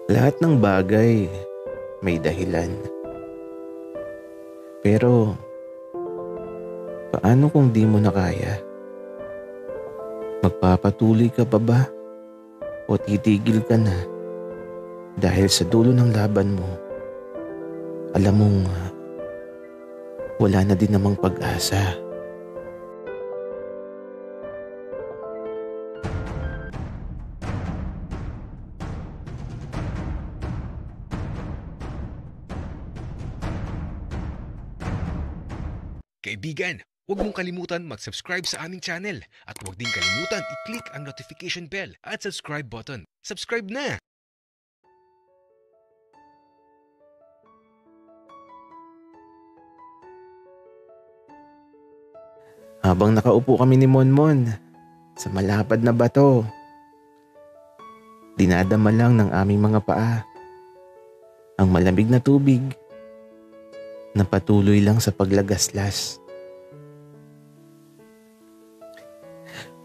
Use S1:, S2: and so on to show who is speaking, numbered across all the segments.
S1: Lahat ng bagay may dahilan. Pero, paano kung di mo na kaya? Magpapatuloy ka pa ba? O titigil ka na dahil sa dulo ng laban mo, alam mong wala na din namang pag-asa?
S2: Kaibigan, huwag mong kalimutan mag-subscribe sa aming channel at huwag din kalimutan i-click ang notification bell at subscribe button. Subscribe na!
S1: Habang nakaupo kami ni Monmon sa malapad na bato, dinadama lang ng aming mga paa ang malamig na tubig na patuloy lang sa paglagaslas.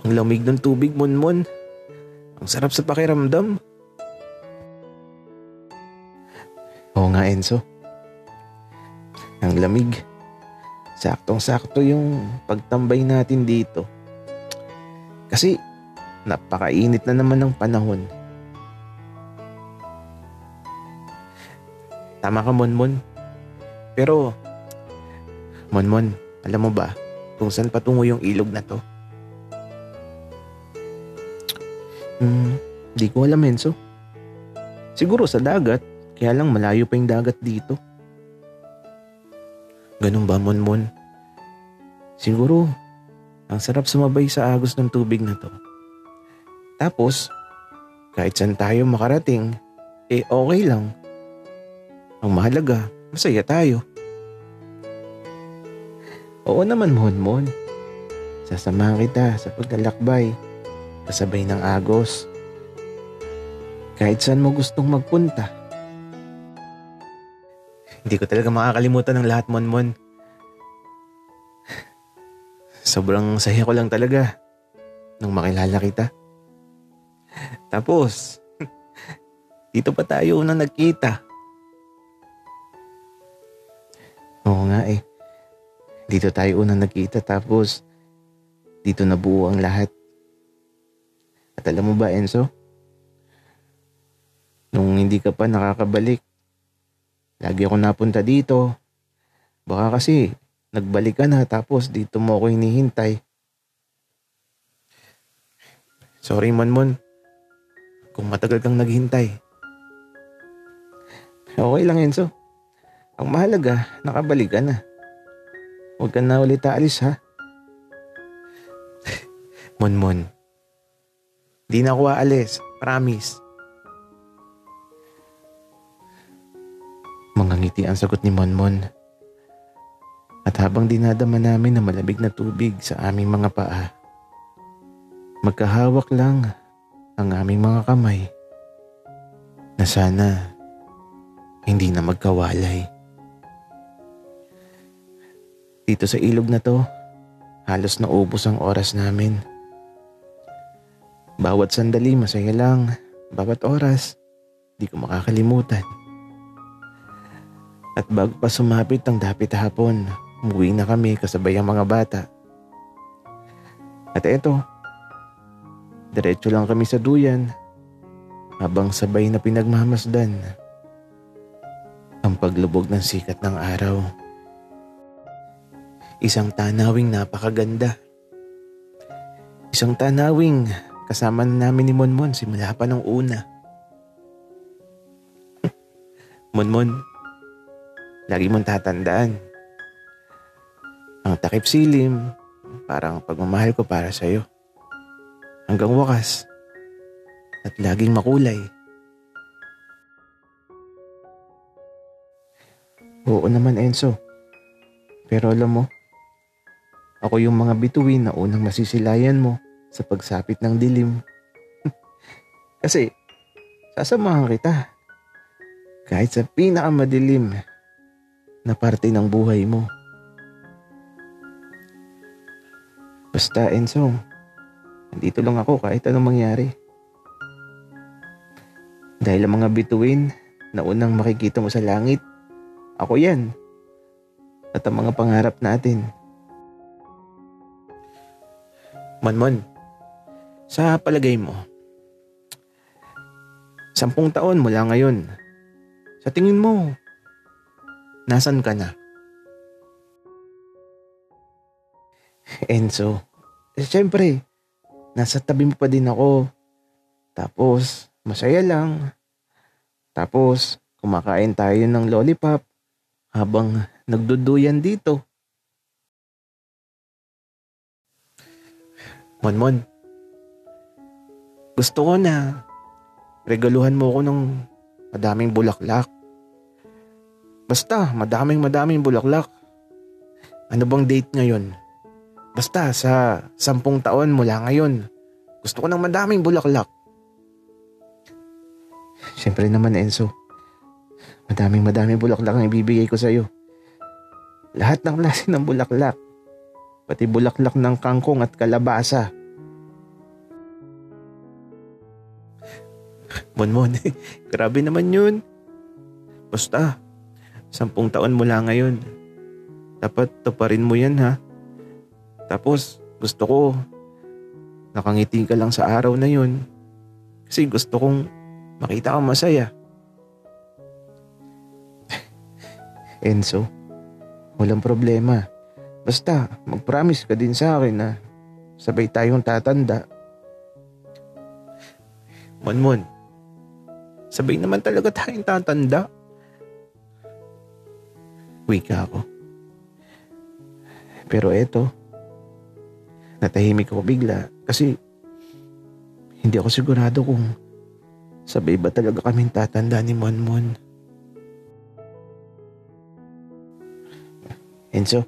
S1: Ang lamig ng tubig, Monmon. Ang sarap sa pakiramdam. Oo nga, Enzo. Ang lamig. Saktong-sakto yung pagtambay natin dito. Kasi napakainit na naman ng panahon. Tama ka, Monmon. Pero, Monmon, alam mo ba kung saan patungo yung ilog na to? Di ko alam, Enzo. Siguro sa dagat, kaya lang malayo pa yung dagat dito. Ganun ba, Monmon? Siguro, ang sarap sumabay sa agos ng tubig na to. Tapos, kahit saan tayo makarating, okay lang. Ang mahalaga, masaya tayo. Oo naman, Monmon. Sasamahan kita sa paglalakbay, kasabay ng agos. Kahit saan mo gustong magpunta. Hindi ko talaga makakalimutan ng lahat, Monmon. Sobrang saya ko lang talaga nung makilala kita. Tapos, dito pa tayo unang nagkita. Oo nga eh. Dito tayo unang nagkita tapos dito nabuo ang lahat. At alam mo ba, Enzo? Nung hindi ka pa nakakabalik, lagi ako napunta dito. Baka kasi nagbalik ka na tapos dito mo ako hinihintay. Sorry, Monmon, kung matagal kang naghintay. Okay lang, Enzo. Ang mahalaga, nakabalik ka na. Huwag ka na ulit aalis, ha? Monmon, di na ako aalis. Promise. Mangangiti ang sagot ni Monmon. At habang dinadama namin na malamig na tubig sa aming mga paa, magkahawak lang ang aming mga kamay na sana hindi na magkawalay. Dito sa ilog na to, halos naubos ang oras namin. Bawat sandali masaya lang, bawat oras, di ko makakalimutan. At bago pa sumapit ang dapit hapon, umuwi na kami kasabay ang mga bata. At eto, diretso lang kami sa duyan habang sabay na pinagmamasdan ang paglubog ng sikat ng araw. Isang tanawing napakaganda. Isang tanawing kasama na namin ni Monmon simula pa nung una. Monmon, lagi mong tatandaan. Ang takip silim, parang pagmamahal ko para sa'yo. Hanggang wakas. At laging makulay. Oo naman, Enzo. Pero alam mo, ako yung mga bituin na unang masisilayan mo sa pagsapit ng dilim. Kasi, sasamahan kita. Kahit sa pinakamadilim na parte ng buhay mo. Basta, Enzo, nandito lang ako kahit anong mangyari. Dahil ang mga bituin na unang makikita mo sa langit, ako yan. At ang mga pangarap natin. Monmon, sa palagay mo, 10 taon mula ngayon, sa tingin mo, nasan ka na? Enzo, siyempre, nasa tabi mo pa din ako. Tapos, masaya lang. Tapos, kumakain tayo ng lollipop habang nagduduyan dito. Monmon, gusto ko na regaluhan mo ko ng madaming bulaklak. Basta, madaming bulaklak. Ano bang date ngayon? Basta, sa 10 taon mula ngayon, gusto ko ng madaming bulaklak. Siyempre naman, Enzo. Madaming bulaklak ang ibibigay ko sa'yo. Lahat ng klase ng bulaklak. Pati bulaklak ng kangkong at kalabasa. Monmon, grabe naman yun. Basta, 10 taon mula ngayon. Dapat tuparin mo yan, ha? Tapos, gusto ko, nakangiti ka lang sa araw na yun. Kasi gusto kong makita kang masaya. Enzo, walang problema. Basta, mag-promise ka din sa akin na sabay tayong tatanda. Monmon, sabay naman talaga tayong tatanda. Wika ako. Pero eto, natahimik ako bigla kasi hindi ako sigurado kung sabay ba talaga kaming tatanda ni Monmon. Enzo,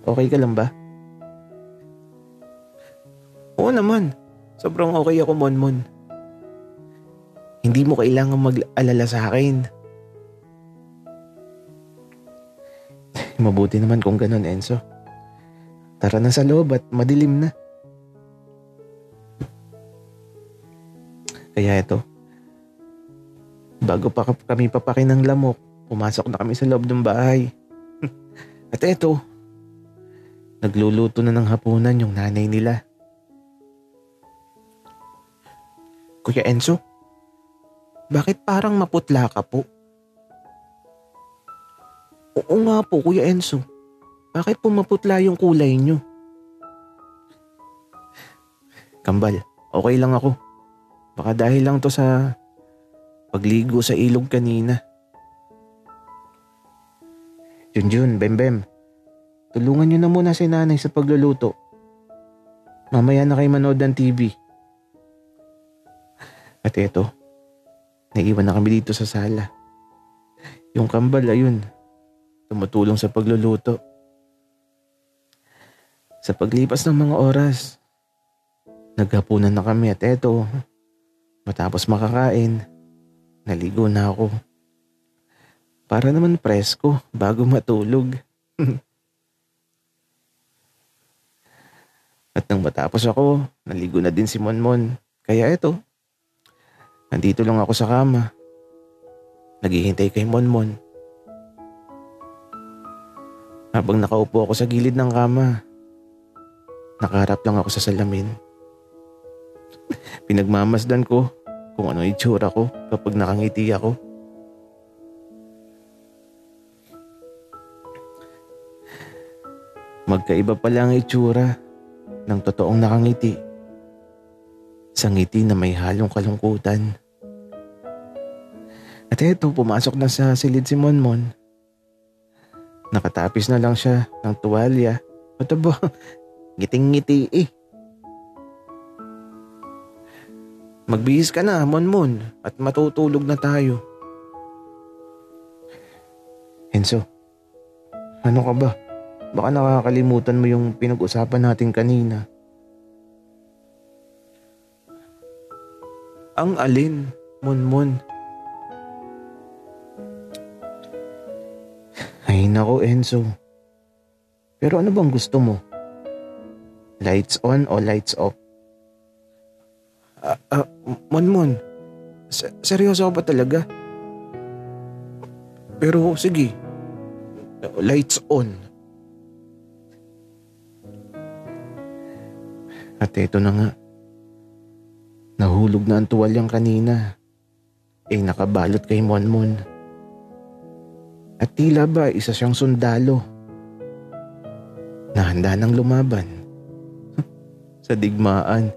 S1: okay ka lang ba? Oo naman, sobrang okay ako, Monmon. Hindi mo kailangan mag-alala sa akin. Mabuti naman kung ganun, Enzo. Tara na sa loob at madilim na. Kaya ito, bago pa kami papakin ng lamok, pumasok na kami sa loob ng bahay. At eto, nagluluto na ng hapunan yung nanay nila. Kuya Enzo, bakit parang maputla ka po? Oo nga po, Kuya Enzo. Bakit po maputla yung kulay nyo? Kambal, okay lang ako. Baka dahil lang to sa pagligo sa ilog kanina. Junjun, Bembem, tulungan nyo na muna si nanay sa pagluluto. Mamaya na kayo manood ng TV. At eto, naiwan na kami dito sa sala. Yung kambal, ayun, tumutulong sa pagluluto. Sa paglipas ng mga oras, naghapunan na kami at eto, matapos makakain, naligo na ako. Para naman presko bago matulog. At nang matapos ako, naligo na din si Monmon. Kaya eto, nandito lang ako sa kama. Naghihintay kay Monmon. Habang nakaupo ako sa gilid ng kama, nakaharap lang ako sa salamin. Pinagmamasdan ko kung ano itsura ko kapag nakangiti ako. Magkaiba pala ang itsura ng totoong nakangiti sa ngiti na may halong kalungkutan. At eto, pumasok na sa silid si Monmon. Nakatapis na lang siya ng tuwalya. Ito ba? Ngiting-ngiti eh. Magbihis ka na, Monmon, at matutulog na tayo. Enzo, ano ka ba? Baka nakakalimutan mo yung pinag-usapan natin kanina. Ang alin, Monmon? Ay nako, Enzo. Pero ano bang gusto mo? Lights on o lights off? Monmon, Seryoso ka pa talaga? Pero sige, lights on. At eto na nga. Nahulog na ang tuwalyang kanina. Nakabalot kay Monmon. At tila ba isa siyang sundalo na handa ng lumaban sa digmaan.